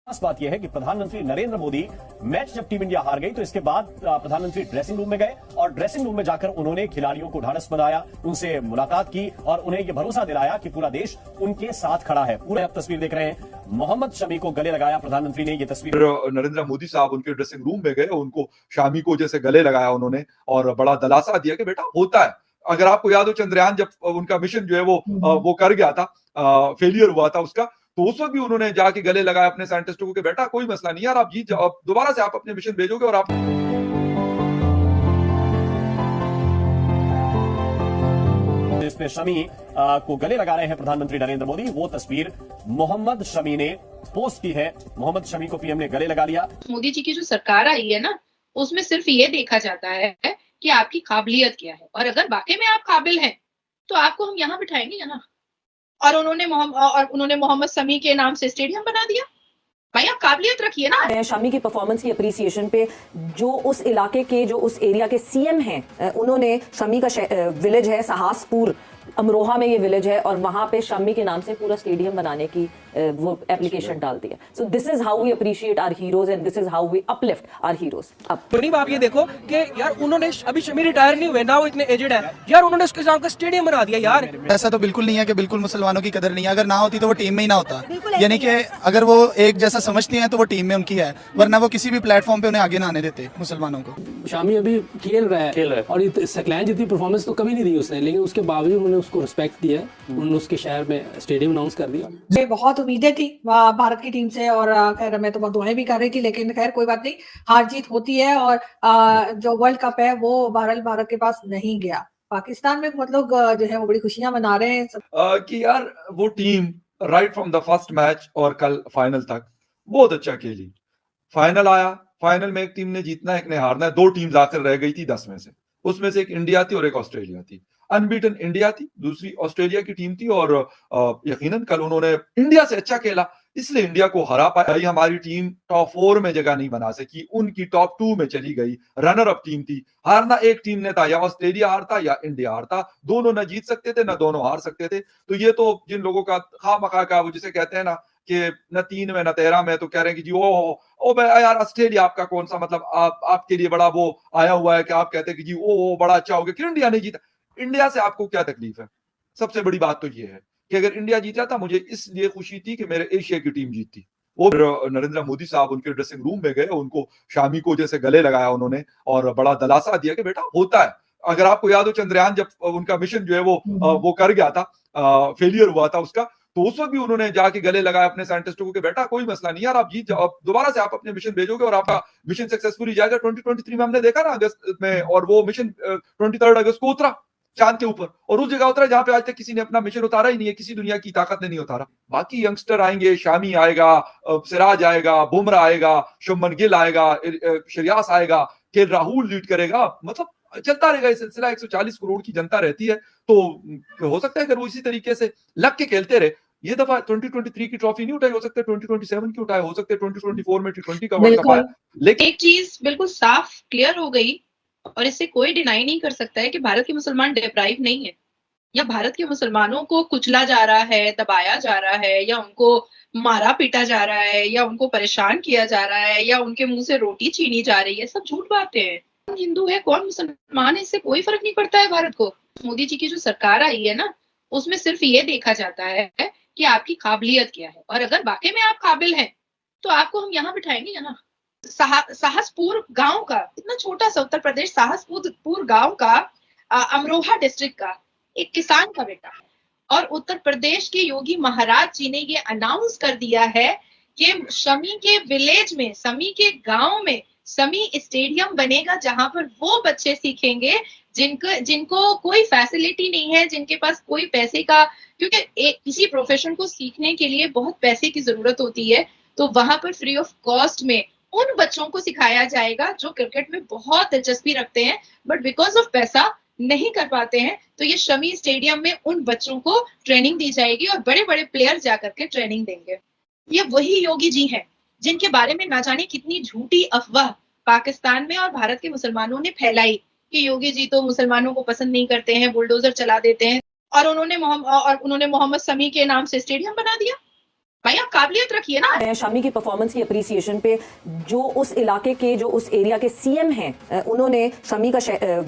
खास बात यह है कि प्रधानमंत्री नरेंद्र मोदी मैच जब टीम इंडिया हार गई तो इसके बाद प्रधानमंत्री ड्रेसिंग रूम में गए और ड्रेसिंग रूम में जाकर उन्होंने खिलाड़ियों को ढांढस बंधाया, उनसे मुलाकात की और उन्हें यह भरोसा दिलाया कि पूरा देश उनके साथ खड़ा है। पूरे आप तस्वीर देख रहे हैं, मोहम्मद शमी को गले लगाया प्रधानमंत्री ने। ये तस्वीर नरेंद्र मोदी साहब उनके ड्रेसिंग रूम में गए, उनको शामी को जैसे गले लगाया उन्होंने और बड़ा दिलासा दिया कि बेटा होता है। अगर आपको याद हो चंद्रयान जब उनका मिशन जो है वो कर गया था, फेलियर हुआ था उसका, तो उस वक्त भी उन्होंने जाके गले लगाया अपने साइंटिस्टों को कि बेटा कोई मसला नहीं यार, आप जीत जाओ, दोबारा से आप अपने मिशन भेजोगे और आप इसमें शमी को गले लगा रहे हैं प्रधानमंत्री नरेंद्र मोदी। वो तस्वीर मोहम्मद शमी ने पोस्ट की है। मोहम्मद शमी को पीएम ने गले लगा लिया। मोदी जी की जो सरकार आई है ना, उसमें सिर्फ ये देखा जाता है कि आपकी काबिलियत क्या है, और अगर वाकई में आप काबिल हैं तो आपको हम यहाँ बिठाएंगे ना। और उन्होंने मोहम्मद शमी के नाम से स्टेडियम बना दिया। भाई आप काबिलियत रखिए ना। शमी की परफॉर्मेंस की अप्रिसिएशन पे जो उस इलाके के, जो उस एरिया के सीएम हैं, उन्होंने शमी का विलेज है सहासपुर, अमरोहा में ये विलेज है, और वहां पे शमी के नाम से पूरा स्टेडियम बनाने की वो एप्लीकेशन डाल दिया। So this is how we appreciate our heroes and this is how we uplift our heroes. अब पुनीत आप ये देखो कि यार उन्होंने अभी शमी रिटायर नहीं हुए ना, वो इतने एजेड है यार, उन्होंने उसके नाम का स्टेडियम बना दिया यार। ऐसा तो बिल्कुल नहीं है कि बिल्कुल मुसलमानों की कदर नहीं है। अगर ना होती तो वो टीम में ही ना होता, यानी कि अगर वो एक जैसा समझती हैं तो वो टीम में उनकी है, वरना वो किसी भी प्लेटफॉर्म पे उन्हें आगे ना आने देते मुसलमानों को। शामी अभी खेल रहा है और सकलैन जितनी परफॉर्मेंस तो कभी नहीं दी उसने, लेकिन उसके बावजूद उन्होंने उसको रिस्पेक्ट दिया, उन्होंने उसके शहर में स्टेडियम अनाउंस कर दिया। बहुत उम्मीदें थी भारत की टीम से, और खैर मैं तो दुआएं भी कर रही थी, लेकिन खैर कोई बात नहीं, हार जीत होती है। और जो वर्ल्ड कप है वो भारत के पास नहीं गया। पाकिस्तान में बहुत लोग जो है वो बड़ी खुशियां मना रहे हैं कि यार वो team right from the first match और कल फाइनल तक बहुत अच्छा खेली। फाइनल आया, फाइनल में एक टीम ने जीतना है, एक ने हारना है। दो टीम्स आकर रह गई थी 10 में से, उसमें से एक इंडिया थी और एक ऑस्ट्रेलिया थी। अनबीटन इंडिया थी, दूसरी ऑस्ट्रेलिया की टीम थी, और यकीनन कल उन्होंने इंडिया से अच्छा खेला, इसलिए इंडिया को हरा पाई। हमारी टीम टॉप 4 में जगह नहीं बना सकी, उनकी टॉप 2 में चली गई। रनर अप टीम थी, हारना एक टीम ने था, या ऑस्ट्रेलिया हारता या इंडिया हारता, दोनों न जीत सकते थे न दोनों हार सकते थे। तो ये तो जिन लोगों का खामखा का वो जिसे कहते हैं ना कि न 3 में न 13 में, तो कह रहे हैं कि जी ओ यार ऑस्ट्रेलिया आपका कौन सा मतलब आपके लिए बड़ा वो आया हुआ है कि आप कहते हैं कि जी ओ बड़ा अच्छा हो गया कि इंडिया नहीं जीता। इंडिया से आपको क्या तकलीफ है? सबसे बड़ी बात तो ये है कि अगर इंडिया जीता था, मुझे इसलिए खुशी थी कि मेरे एशिया की टीम जीती। वो नरेंद्र मोदी साहब उनके ड्रेसिंग रूम में गए, उनको शामी को जैसे गले लगाया उन्होंने और बड़ा दिलासा दिया कि बेटा होता है। अगर आपको याद हो चंद्रयान जब उनका मिशन जो है वो कर गया था, फेलियर हुआ था उसका, तो उस वक्त भी उन्होंने जाके गले लगाया अपने साइंटिस्टों को कि बेटा कोई मसला नहीं यार, आप जीत जाओ, दोबारा से आप अपने मिशन भेजोगे और आपका मिशन सक्सेसफुली जाएगा। 2023 में हमने देखा ना अगस्त में, और वो मिशन 23 अगस्त को उतरा चांद के ऊपर, और उस जगह उतरा जहां पे आज तक किसी ने अपना मिशन उतारा ही नहीं है, किसी दुनिया की ताकत ने नहीं उतारा। बाकी यंगस्टर आएंगे, शामी आएगा, सिराज आएगा, बुमराह आएगा, शुभमन गिल आएगा, श्रेयस आएगा, के राहुल लीड करेगा, मतलब चलता रहेगा ये सिलसिला। 140 करोड़ की जनता रहती है, तो हो सकता है अगर वो इसी तरीके से लग के खेलते रहे, ये दफा 2023 की ट्रॉफी नहीं उठाई, हो सकता है 2027 की उठाए, हो सकता है 2024 में T20 का वर्ल्ड कप आए। लेकिन एक चीज बिल्कुल साफ क्लियर हो गई, और इससे कोई डिनाई नहीं कर सकता है कि भारत के मुसलमान डिप्राइव नहीं है, या भारत के मुसलमानों को कुचला जा रहा है, दबाया जा रहा है, या उनको मारा पीटा जा रहा है, या उनको परेशान किया जा रहा है, या उनके मुंह से रोटी छीनी जा रही है। सब झूठ बातें हैं। कौन हिंदू है कौन मुसलमान है, इससे कोई फर्क नहीं पड़ता है भारत को। मोदी जी की जो सरकार आई है ना, उसमें सिर्फ ये देखा जाता है कि आपकी काबिलियत क्या है, और अगर वाकई में आप काबिल हैं तो आपको हम यहाँ बिठाएंगे ना। साहसपुर गांव का, इतना छोटा सा उत्तर प्रदेश साहसपुर गांव का, अमरोहा डिस्ट्रिक्ट का एक किसान का बेटा, और उत्तर प्रदेश के योगी महाराज जी ने ये अनाउंस कर दिया है कि शमी के विलेज में, शमी के गांव में शमी स्टेडियम बनेगा, जहां पर वो बच्चे सीखेंगे जिनको कोई फैसिलिटी नहीं है, जिनके पास कोई पैसे का, क्योंकि किसी प्रोफेशन को सीखने के लिए बहुत पैसे की जरूरत होती है, तो वहां पर फ्री ऑफ कॉस्ट में उन बच्चों को सिखाया जाएगा जो क्रिकेट में बहुत दिलचस्पी रखते हैं, बट बिकॉज ऑफ पैसा नहीं कर पाते हैं। तो ये शमी स्टेडियम में उन बच्चों को ट्रेनिंग दी जाएगी, और बड़े बड़े प्लेयर जाकर के ट्रेनिंग देंगे। ये वही योगी जी हैं जिनके बारे में ना जाने कितनी झूठी अफवाह पाकिस्तान में और भारत के मुसलमानों ने फैलाई कि योगी जी तो मुसलमानों को पसंद नहीं करते हैं, बुलडोजर चला देते हैं, और उन्होंने मोहम्मद शमी के नाम से स्टेडियम बना दिया। भाई आप काबिलियत रखिए ना। मैं शमी की परफॉर्मेंस की अप्रिसिएशन पे जो उस इलाके के जो उस एरिया के सीएम हैं उन्होंने शमी का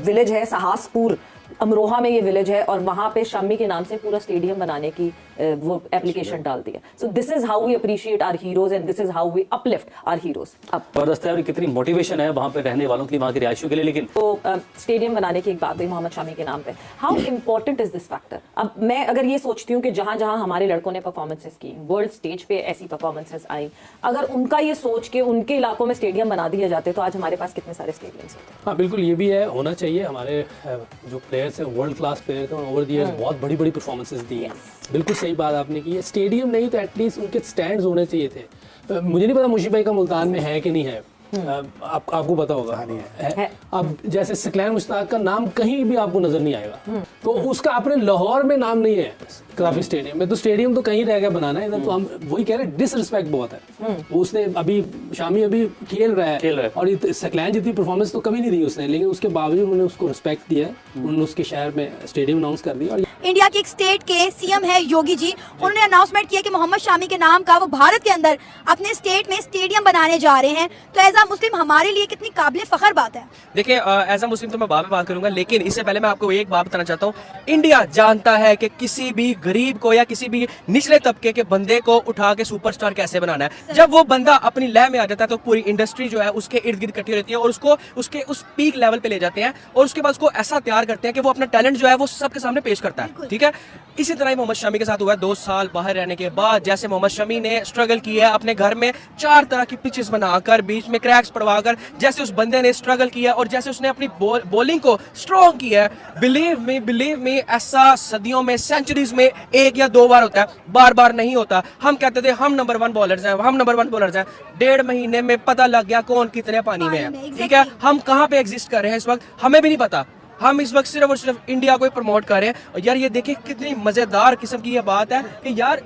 विलेज है सहासपुर अमरोहा में ये विलेज है और वहां पे शमी के नाम से पूरा स्टेडियम बनाने की वो एप्लीकेशन डाल दिया। So this is how we appreciate our heroes and this is how we uplift our heroes. अब जबरदस्त है और कितनी मोटिवेशन है वहां पे रहने वालों की, वहां के रिहायशियों के लिए। लेकिन तो स्टेडियम बनाने की एक बात हुई मोहम्मद शमी के नाम पे। How important is this factor? अब मैं अगर ये सोचती हूँ कि जहां जहां हमारे लड़कों ने परफॉर्मेंसेस की, वर्ल्ड स्टेज पे ऐसी परफॉर्मेंसेस आई, अगर उनका ये सोच के उनके इलाकों में स्टेडियम बना दिए जाते तो आज हमारे पास कितने सारे स्टेडियम्स होते। हाँ बिल्कुल, ये भी है, होना चाहिए। हमारे जो प्लेयर्स हैं वर्ल्ड क्लास प्लेयर थे, ओवर द ईयर्स बहुत बड़ी बड़ी परफॉर्मेंसेस दी हैं। बिल्कुल सही बात आपने की है। स्टेडियम नहीं तो एटलीस्ट उनके स्टैंड्स होने चाहिए थे। मुझे नहीं पता मुशीब भाई का मुल्तान में है कि नहीं है, आपको पता होगा। है। अब जैसे सकलैन मुश्ताक का नाम कहीं भी आपको नजर नहीं आएगा, तो उसका अपने लाहौर में नाम नहीं है काफी स्टेडियम में, तो स्टेडियम तो कहीं रह गया बनाना है इधर। तो हम वही कह रहे हैं, डिसरिस्पेक्ट बहुत है। उसने अभी शामी अभी खेल रहा है और सकलैन जितनी परफॉर्मेंस तो कभी नहीं दी उसने, लेकिन उसके बावजूद उन्होंने उसको रिस्पेक्ट दिया है। उन्होंने उसके शहर में स्टेडियम अनाउंस कर दिया। और इंडिया के एक स्टेट के सीएम है योगी जी, उन्होंने अनाउंसमेंट किया कि मोहम्मद शामी के नाम का वो भारत के अंदर अपने स्टेट में स्टेडियम बनाने जा रहे हैं। तो एज अ मुस्लिम हमारे लिए कितनी काबिल फखर बात है। देखिए एज अ मुस्लिम तो मैं बाद में बात करूंगा, लेकिन इससे पहले मैं आपको एक बात बताना चाहता हूँ। इंडिया जानता है कि किसी भी गरीब को या किसी भी निचले तबके के बंदे को उठा के सुपरस्टार कैसे बनाना है। जब वो बंदा अपनी लय में आ जाता है तो पूरी इंडस्ट्री जो है उसके इर्द गिर्द इकट्ठी रहती है और उसको उसके उस पीक लेवल पे ले जाते हैं और उसके बाद उसको ऐसा तैयार करते हैं कि वो अपना टैलेंट जो है वो सबके सामने पेश करता है। ठीक है, इसी तरह ही मोहम्मद शमी के साथ हुआ है। 2 साल बाहर रहने के बाद जैसे मोहम्मद शमी ने स्ट्रगल किया है अपने घर में 4 तरह की पिचेस बनाकर, बीच में क्रैक्स पड़वाकर, जैसे उस बंदे ने स्ट्रगल किया और जैसे उसने अपनी बॉलिंग को स्ट्रॉन्ग किया है, बिलीव मी ऐसा सदियों में, सेंचुरीज में 1 या 2 बार होता है, बार बार नहीं होता। हम कहते थे हम नंबर 1 बॉलर्स हैं, हम नंबर 1 बॉलर्स हैं। 1.5 महीने में पता लग गया कौन कितने पानी में है। ठीक है, हम कहाँ पे एग्जिस्ट कर रहे हैं इस वक्त हमें भी नहीं पता। हम इस वक्त सिर्फ और सिर्फ इंडिया को प्रमोट कर रहे हैं। और यार ये देखिए कितनी मजेदार किस्म की ये बात है कि यार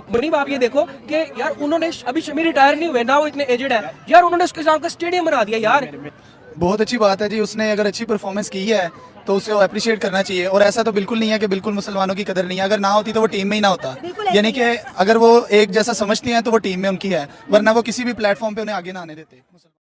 मुनीब आप ये देखो कि यार उन्होंने अभी शमी रिटायर नहीं हुए ना, वो इतने एजेड है यार, उन्होंने उसके नाम का स्टेडियम बना दिया यार। बहुत अच्छी बात है जी, उसने अगर अच्छी परफॉर्मेंस की है तो उसे अप्रिशिएट करना चाहिए। और ऐसा तो बिल्कुल नहीं है कि बिल्कुल मुसलमानों की कदर नहीं है। अगर ना होती तो वो टीम में ही ना होता, यानी कि अगर वो एक जैसा समझती हैं तो वो टीम में उनकी है, वरना वो किसी भी प्लेटफॉर्म पे उन्हें आगे ना आने देते।